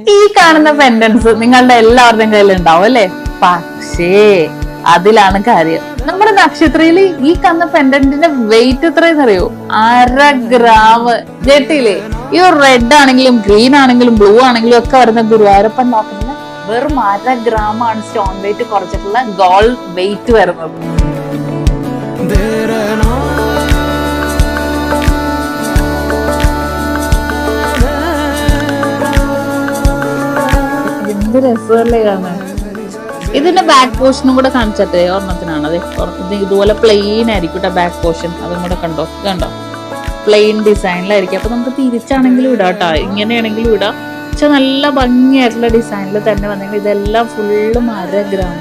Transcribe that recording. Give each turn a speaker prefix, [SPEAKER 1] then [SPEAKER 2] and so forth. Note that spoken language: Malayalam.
[SPEAKER 1] ഈ കാണുന്ന പെൻഡൻസ് നിങ്ങളുടെ എല്ലാവരുടെയും കയ്യിൽ ഉണ്ടാവും അല്ലെ? പക്ഷേ അതിലാണ് കാര്യം. നമ്മുടെ നക്ഷത്രയില് ഈ കാണുന്ന പെൻഡന്റിന്റെ വെയിറ്റ് എത്രയെന്ന് അറിയോ? 1/2 ഗ്രാം. കേട്ടില്ലേ? ഈ റെഡ് ആണെങ്കിലും ഗ്രീൻ ആണെങ്കിലും ബ്ലൂ ആണെങ്കിലും ഒക്കെ വരുന്ന ഗുരുവായൂരപ്പൻ നോക്കുന്നത് വെറും 1/2 ഗ്രാം ആണ് സ്റ്റോൺ വെയിറ്റ് കുറച്ചിട്ടുള്ള ഗോൾഡ് വെയിറ്റ് വരുന്നത്. എന്ത് രസമല്ലേ കാണാൻ. ഇതിന്റെ ബാക്ക് പോർഷനും കൂടെ കാണിച്ചിട്ടേ ഒരെണ്ണത്തിനാണ്. അതെ, ഇതുപോലെ പ്ലെയിൻ ആയിരിക്കും ബാക്ക് പോർഷൻ. അതും കൂടെ കണ്ടോ? കണ്ടോ? പ്ലെയിൻ ഡിസൈനിലായിരിക്കും. അപ്പൊ നമുക്ക് തിരിച്ചാണെങ്കിലും ഇടാം കേട്ടോ, ഇങ്ങനെയാണെങ്കിലും ഇടാം. പക്ഷെ നല്ല ഭംഗിയായിട്ടുള്ള ഡിസൈനിൽ തന്നെ വന്നെങ്കിൽ ഇതെല്ലാം ഫുള്ള് 1/2 ഗ്രാം.